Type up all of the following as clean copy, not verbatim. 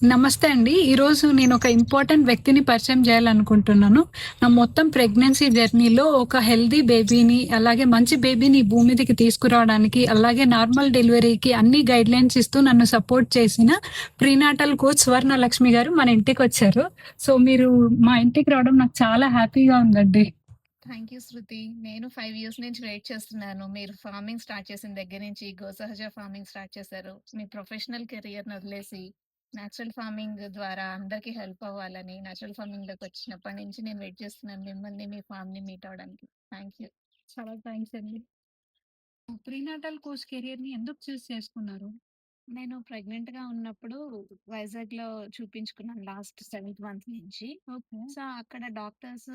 నమస్తే అండి. ఈరోజు నేనొక ఇంపార్టెంట్ వ్యక్తిని పరిచయం చేయాలనుకుంటున్నాను. నా మొత్తం ప్రెగ్నెన్సీ జర్నీలో ఒక హెల్తీ బేబీని, అలాగే మంచి బేబీని ఈ భూమి మీదకి తీసుకురావడానికి, అలాగే నార్మల్ డెలివరీకి అన్ని గైడ్‌లైన్స్ ఇస్తూ నన్ను సపోర్ట్ చేసిన ప్రీనాటల్ కోచ్ స్వర్ణలక్ష్మి గారు మన ఇంటికొచ్చారు. సో, మీరు మా ఇంటికి రావడం నాకు చాలా హ్యాపీగా ఉందండి. థ్యాంక్ యూ శృతి. నేను 5 ఇయర్స్ నుంచి వెయిట్ చేస్తున్నాను. మీరు ఫార్మింగ్ స్టార్ట్ చేసిన దగ్గర నుంచి గోసహజ ఫార్మింగ్ స్టార్ట్ చేశారు. మీ ప్రొఫెషనల్ కెరియర్‌ని వదిలేసి నేచురల్ ఫార్మింగ్ ద్వారా అందరికీ హెల్ప్ అవ్వాలని నేచురల్ ఫార్మింగ్‌లోకి వచ్చినప్పటి నుంచి నేను వెయిట్ చేస్తున్నాను మిమ్మల్ని, మీ ఫార్మ్‌ని మీట్ అవ్వడానికి. Thank you. చాలా థాంక్స్ అండి. ప్రీనాటల్ కోచ్ కెరియర్‌ని ఎందుకు చూజ్ చేసుకున్నారు? నేను ప్రెగ్నెంట్‌గా ఉన్నప్పుడు వైజాగ్‌లో చూపించుకున్నాను లాస్ట్ 7థ్ మంత్ నుంచి. ఓకే. సో, అక్కడ డాక్టర్స్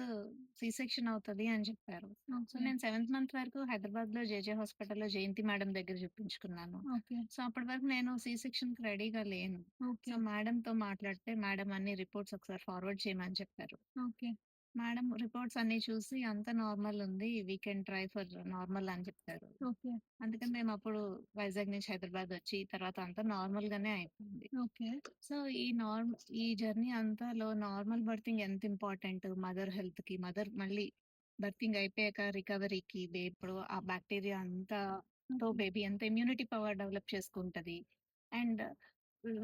సి సెక్షన్ అవుతది అని చెప్పారు. So, okay. నేను 7థ్ మంత్ వరకు హైదరాబాద్‌లో జేజే హాస్పిటల్‌లో జయంతి మేడం దగ్గర చూపించుకున్నాను. ఓకే. సో, అప్పటి వరకు నేను సి సెక్షన్‌కి రెడీగా లేను. ఓకే. సో, మేడంతో మాట్లాడితే మేడం అన్ని రిపోర్ట్స్ ఒకసారి ఫార్వర్డ్ చేయమని చెప్పారు. ఓకే. మేడం రిపోర్ట్స్ అన్నీ చూసి అంతా నార్మల్ ఉంది. We can try for normal అని చెప్పారు. ఓకే. అందుకని మేమప్పుడు వైజాగ్ నుంచి హైదరాబాద్ వచ్చి తర్వాత అంతా నార్మల్ గానే అయిపోయింది. ఓకే. సో, ఈ జర్నీ అంతాలో నార్మల్ బర్తింగ్ ఎంత ఇంపార్టెంట్ మదర్ హెల్త్‌కి, మదర్ మళ్ళీ బర్తింగ్ అయిపోయాక రికవరీకి ఇప్పుడు ఆ బాక్టీరియా అంతా తో ఓకే. బేబీ ఎంత ఇమ్యూనిటీ పవర్ డెవలప్ చేసుకుంటది. అండ్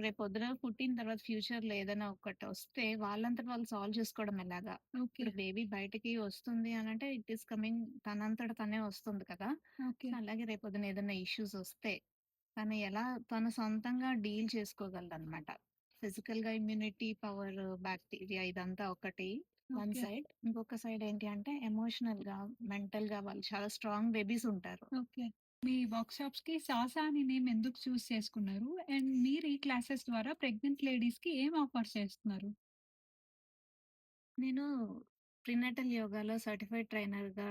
రేపొద్దున పుట్టిన తర్వాత ఫ్యూచర్‌లో ఏదైనా ఒకటొస్తే వాళ్ళంతట వాళ్ళు సాల్వ్ చేసుకోవడం ఎలాగా? ఓకే. ఇప్పుడు బేబీ బయటికి వస్తుంది అనంటే ఇట్ ఈస్ కమింగ్ తనంతట తనే వస్తుంది కదా! ఓకే. సో, అలాగే రేపొద్దున ఏదైనా ఇష్యూస్ వస్తే తను ఎలా తను సొంతంగా డీల్ చేసుకోగలదనమాట. ఫిజికల్‌గా ఇమ్యూనిటీ పవర్, బాక్టీరియా ఇదంతా ఒకటి వన్ ఓకే. సైడ్. ఇంకొక సైడ్ ఏంటి అంటే ఎమోషనల్‌గా, మెంటల్‌గా వాళ్ళు చాలా స్ట్రాంగ్ బేబీస్ ఉంటారు. ఓకే. మీ వర్క్‌షాప్స్‌కి సాసా అని నేమ్ ఎందుకు చూజ్ చేసుకున్నారు? అండ్ మీరు ఈ క్లాసెస్ ద్వారా ప్రెగ్నెంట్ లేడీస్‌కి ఏం ఆఫర్ చేస్తున్నారు? నేను ప్రినాటల్ యోగాలో సర్టిఫైడ్ ట్రైనర్‌గా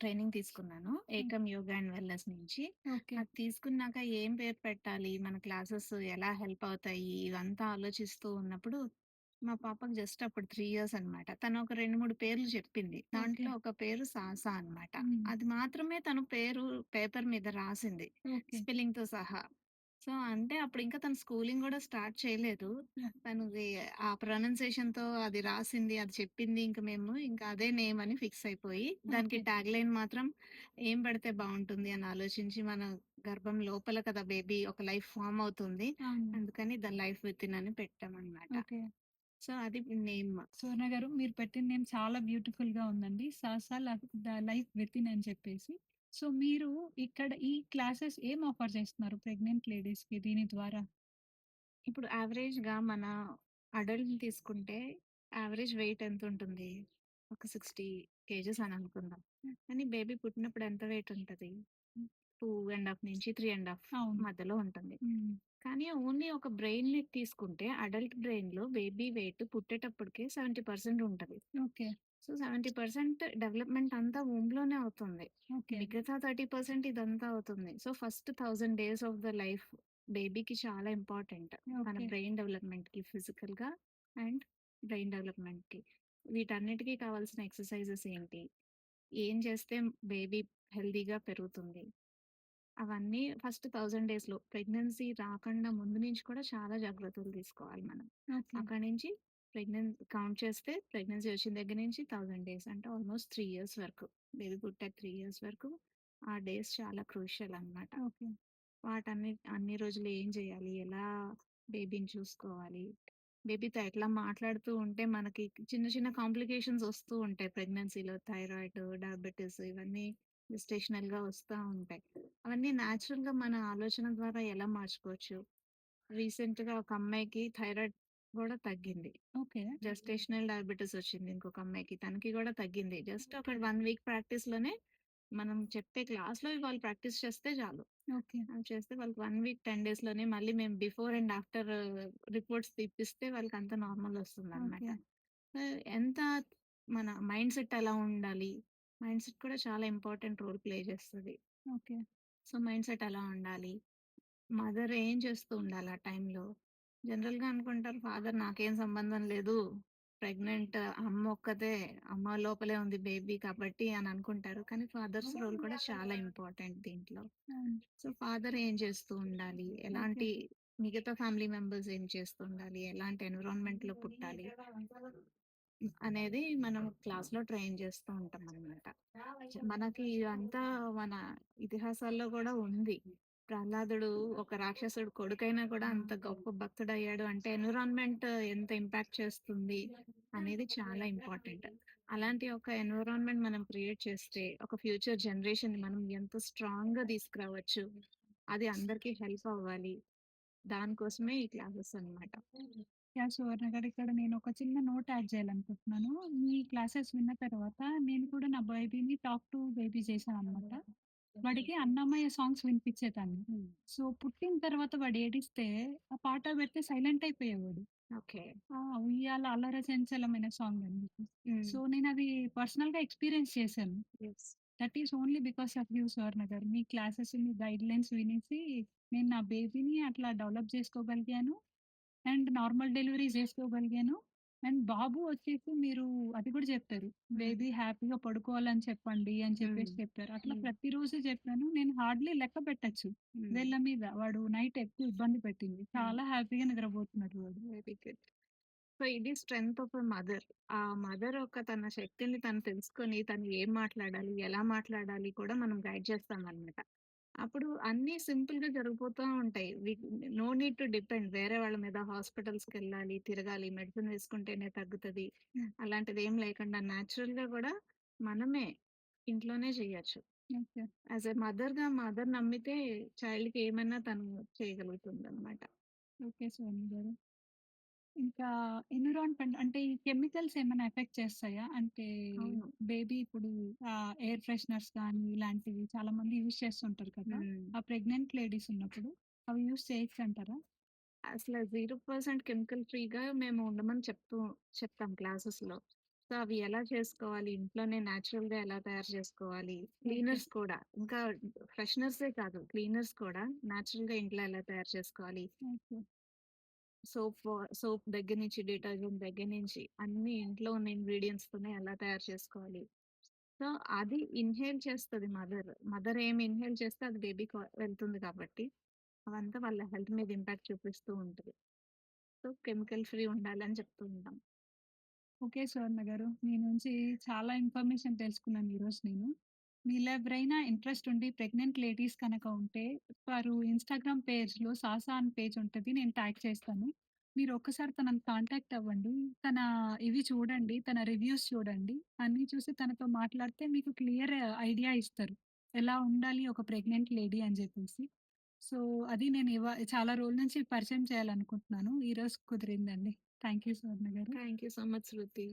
ట్రైనింగ్ తీసుకున్నాను. ఓహ్! ఏకం యోగా అండ్ వెల్‌నెస్ నుంచి. ఓకే. అది తీసుకున్నాక ఏం పేరు పెట్టాలి? మన క్లాసెస్ ఎలా హెల్ప్ అవుతాయి? ఇవంతా ఆలోచిస్తూ ఉన్నప్పుడు మా పాపకి జస్ట్ అప్పుడు 3 ఇయర్స్ అనమాట. తను ఒక 2, 3 పేర్లు చెప్పింది. ఓకే. దాంట్లో ఒక పేరు సాసా అనమాట. హ్మ్. అది మాత్రమే తను పేరు పేపర్ మీద రాసింది. ఓకే. స్పెల్లింగ్‌తో సహా. సో, అంటే అప్పుడింకా తను స్కూలింగ్ గూడా స్టార్ట్ చేయలేదు. యాహ్! తనది ఆ ప్రొనౌన్సియేషన్‌తో అది రాసింది, అది చెప్పింది. ఇంక మేము ఇంకా అదే నేమ్ అని ఫిక్స్ అయిపోయి, దానికి ఓకే. ట్యాగ్‌లైన్ మాత్రం ఏం పెడితే బావుంటుంది అని ఆలోచించి, మన గర్భం లోపల కదా బేబీ ఒక లైఫ్ ఫార్మ్ అవుతుంది. అవును. అందుకని ద లైఫ్ వితిన్ అని పెట్టామనమాట. ఓకే. సో, అది నేమ్. సువర్ణ గారు మీరు పెట్టిన నేమ్ చాలా బ్యూటిఫుల్‌గా ఉందండి. సాసా ద లైఫ్ వితిన్ అని చెప్పేసి. సో, మీరు ఇక్కడ ఈ క్లాసెస్ ఏం ఆఫర్ చేస్తున్నారు ప్రెగ్నెంట్ లేడీస్‌కి దీని ద్వారా? ఇప్పుడు యావరేజ్‌గా మన అడల్ట్‌ని తీసుకుంటే, యావరేజ్ వెయిట్ ఎంతుంటుంది? ఒక 60 కేజెస్ అని అనుకుందాం. హ్మ్. కానీ బేబీ పుట్టినప్పుడు ఎంత వెయిట్ ఉంటది? 2 ½ నుంచి 3 ½ అవును. మధ్యలో ఉంటుంది. హ్మ్. కానీ ఓన్లీ ఒక బ్రెయిన్‌ని తీసుకుంటే అడల్ట్ బ్రెయిన్‌లో బేబీ వెయిట్ పుట్టేటప్పటికే 70% ఉంటది. ఓకే. సో, 70% డెవలప్‌మెంట్ అంతా వూమ్బ్‌లోనే అవుతుంది. ఓకే. మిగతా 30% ఇదంతా అవుతుంది. So, first 1000 days of the life బేబీకి చాలా ఇంపార్టెంట్. తన ఓకే. బ్రెయిన్ డెవలప్‌మెంట్‌కి ఫిజికల్‌గా అండ్ బ్రెయిన్ డెవలప్‌మెంట్‌కి. వీటన్నిటికి కావాల్సిన ఎక్సర్‌సైజెస్ ఏంటి? ఏం చేస్తే బేబీ హెల్తీగా పెరుగుతుంది? అవన్నీ ఫస్ట్ 1000 డేస్‌లో ప్రెగ్నెన్సీ రాకుండా ముందు నుంచి కూడా చాలా జాగ్రత్తలు తీసుకోవాలి మనం. ఓకే. అక్కడి నుంచి కౌంట్ చేస్తే ప్రెగ్నెన్సీ వచ్చిన దగ్గర నుంచి 1000 డేస్ అంటే ఆల్మోస్ట్ 3 ఇయర్స్ వరకు. బేబీ పుట్టాక 3 ఇయర్స్ వరకు ఆ డేస్ చాలా క్రూషియల్ అనమాట. ఓకే. అన్ని రోజులు ఏం చేయాలి? ఎలా బేబీని చూసుకోవాలి? బేబీతో ఎట్లా మాట్లాడుతూ ఉంటే మనకి చిన్న చిన్న కాంప్లికేషన్స్ వస్తూ ఉంటాయి ప్రెగ్నెన్సీలో. థైరాయిడ్, డయాబెటిస్ ఇవన్నీ జెస్టేషనల్‌గా వస్తా ఉంటాయి. అవన్నీ న్యాచురల్‌గా మన ఆలోచన ద్వారా ఎలా మార్చుకోవచ్చు? రీసెంట్‌గా ఒక అమ్మాయికి థైరాయిడ్ గూడా తగ్గింది. ఓకే. జెస్టేషనల్ డయాబెటిస్ వచ్చింది ఇంకొక అమ్మాయికి. తనకి గూడా తగ్గింది. జస్ట్ ఒక 1 వీక్ ప్రాక్టీస్‌లోనే మనం చెప్పే క్లాస్‌లో వాళ్ళు ప్రాక్టీస్ చేస్తే చాలు. ఓకే. చేస్తే వాళ్ళకి 1 వీక్ 10 డేస్‌లోనే మళ్ళీ మేము బిఫోర్ అండ్ ఆఫ్టర్ రిపోర్ట్స్ తీపిస్తే వాళ్ళకంతా నార్మల్ వస్తుందనమాట. ఓకే. ఎంత మన మైండ్ సెట్ ఎలా ఉండాలి? మైండ్ సెట్ కూడా చాలా ఇంపార్టెంట్ రోల్ ప్లే చేస్తది. ఓకే. సో, మైండ్ సెట్ ఎలా ఉండాలి? మదర్ ఏం చేస్తూ ఉండాలి ఆ టైంలో? జనరల్‌గా అనుకుంటారు ఫాదర్ నాకేం సంబంధం లేదు. ప్రెగ్నెంట్ అమ్మ ఒక్కతే అమ్మ లోపలే ఉంది బేబీ కాబట్టి అని అనుకుంటారు. కానీ ఫాదర్స్ రోల్ కూడా చాలా ఇంపార్టెంట్ దీంట్లో. అవును. సో, ఫాదర్ ఏం చేస్తూ ఉండాలి? ఓకే. ఎలాంటి మిగతా ఫ్యామిలీ మెంబర్స్ ఏం చేస్తుండాలి? ఎలాంటి ఎన్విరాన్మెంట్‌లో పుట్టాలి? అనేది మనం క్లాస్‌లో ట్రైన్ చేస్తూ ఉంటామనమాట. మనకి ఇదంతా మన ఇతిహాసాల్లో గూడా ఉంది. ప్రహ్లాదుడు ఒక రాక్షసుడు కొడుకైనా కూడా అంత గొప్ప భక్తుడయ్యాడు అంటే ఎన్విరాన్మెంట్ ఎంత ఇంపాక్ట్ చేస్తుంది అనేది చాలా ఇంపార్టెంట్. అలాంటి ఒక ఎన్విరాన్మెంట్ మనం క్రియేట్ చేస్తే ఒక ఫ్యూచర్ జనరేషన్‌ని మనం ఎంత స్ట్రాంగ్‌గా తీసుకురావచ్చు. అది అందరికీ హెల్ప్ అవ్వాలి. దానికోసమే ఈ క్లాసెస్ అన్నమాట. యాహ్! సువర్ణ గారు, ఇక్కడ నేను ఒక చిన్న నోట్ యాడ్ చేయాలనుకుంటున్నాను. మీ క్లాసెస్ విన్న తర్వాత నేను కూడా నా బేబీని టాక్ టు బేబీ చేశాననమాట. వాడికి అన్నమయ్య సాంగ్స్ వినిపించేదాన్ని. హ్మ్. సో, పుట్టిన తర్వాత వాడు ఏడిస్తే ఆ పాట పెడితే సైలెంట్ అయిపోయేవాడు. ఓకే. ఆ! 'ఉయ్యాల అల్లరి చెంచలమైన' సాంగ్ అండి. హ్మ్. సో, నేనది పర్సనల్‌గా ఎక్స్‌పీరియన్స్ చేశాను. Yes. That is only because of you Suvarna garu. మీ క్లాసెస్, మీ గైడ్‌లైన్స్ వినేసి నేను నా బేబీని అట్లా డెవలప్ చేసుకోగలిగాను. అండ్ నార్మల్ డెలివరీ చేసుకోగలిగాను. అండ్ బాబు వచ్చేసి మీరు అది కూడా చెప్పారు. హ్మ్. బేబీ హ్యాపీగా పడుకోవాలని చెప్పండి అని హ్మ్. చెప్పేసి చెప్పారు. అట్లా హ్మ్. ప్రతిరోజు చెప్పాను. నేను హార్డ్‌లీ లెక్క పెట్టొచ్చు. హ్మ్. వేళ్ళ మీద వాడు నైట్ ఎక్కువ ఇబ్బంది పెట్టింది. హ్మ్. చాలా హ్యాపీగా నిద్రపోతున్నాడు వాడు. Very good. సో, ఇది స్ట్రెంగ్త్ ఆఫ్ ఎ మదర్. ఆ మదర్ ఒక తన శక్తిని తను తెలుసుకొని, తను ఏం మాట్లాడాలి, ఎలా మాట్లాడాలి కూడా మనం గైడ్ చేస్తామనమాట. అప్పుడు అన్నీ సింపుల్‌గా జరిగిపోతా ఉంటాయి. నో నీడ్ టు డిపెండ్ వేరే వాళ్ళ మీద హాస్పిటల్స్‌కెళ్ళాలి, తిరగాలి, మెడిసిన్ వేసుకుంటేనే తగ్గుతది. హ్మ్. అలాంటిదేం లేకుండా నేచురల్‌గా గూడా మనమే ఇంట్లోనే చేయొచ్చు. ఓకే. యాస్ ఎ మదర్‌గా మదర్ నమ్మితే చైల్డ్‌కి ఏమైనా తను చేయగలుగుతుందనమాట. ఓకే సోని గారు. ఇంకా ఎన్విరాన్మెంట్ అంటే ఈ కెమికల్స్ ఏమైనా ఎఫెక్ట్ చేస్తాయా? అంటే అవును. బేబీ ఇప్పుడు ఎయిర్ ఫ్రెషనర్స్ కానీ ఇలాంటివి చాలామంది యూజ్ చేస్తుంటారు కదా! హ్మ్. ఆ ప్రెగ్నెంట్ లేడీస్ ఉన్నప్పుడు అవి యూజ్ చేయొచ్చంటారా? అసల 0% కెమికల్ ఫ్రీగా మేము ఉండమని చెప్తాం క్లాసెస్‌లో. సో, అవి ఎలా చేసుకోవాలి, ఇంట్లోనే నేచురల్‌గా ఎలా తయారు చేసుకోవాలి, ఓకే. క్లీనర్స్ కూడా ఇంకా ఫ్రెషనర్సే కాదు, క్లీనర్స్ కూడా నేచురల్‌గా ఇంట్లో ఎలా తయారు చేసుకోవాలి. ఓకే. సోప్ దగ్గర నుంచి, డిటర్జెంట్ దగ్గర నుంచి అన్నీ ఇంట్లో ఉన్న ఇంగ్రీడియెంట్స్‌తోనే ఎలా తయారు చేసుకోవాలి. సో, అది ఇన్‌హేల్ చేస్తది మదర్. మదర్ ఏమి ఇన్‌హేల్ చేస్తే అది బేబీకి వెళ్తుంది కాబట్టి, అవంతా వాళ్ళ హెల్త్ మీద ఇంపాక్ట్ చూపిస్తూ ఉంటది. సో, కెమికల్ ఫ్రీ ఉండాలని చెప్తూ ఉంటాం. ఓకే సువర్ణ గారు. మీ నుంచి చాలా ఇన్ఫర్మేషన్ తెలుసుకున్నాను ఈరోజు నేను. మీలో ఎవరైనా ఇంట్రెస్ట్ ఉండి ప్రెగ్నెంట్ లేడీస్ కనుక ఉంటే వారు ఇన్‌స్టాగ్రామ్ పేజ్‌లో సాసా అని పేజ్ ఉంటది. నేను ట్యాగ్ చేస్తాను. మీరు ఒక్కసారి తనని కాంటాక్ట్ అవ్వండి. తన ఇవి చూడండి. తన రివ్యూస్ చూడండి. అన్నీ చూసి తనతో మాట్లాడితే మీకు క్లియర్ ఐడియా ఇస్తారు. ఎలా ఉండాలి ఒక ప్రెగ్నెంట్ లేడీ అని జెప్పేసి. సో, అది నేను చాలా రోజుల నుంచి పరిచయం చేయాలనుకుంటున్నాను. ఈరోజు కుదిరిందండి. థాంక్ యూ సువర్ణ గారు. Thank you so much Shruti.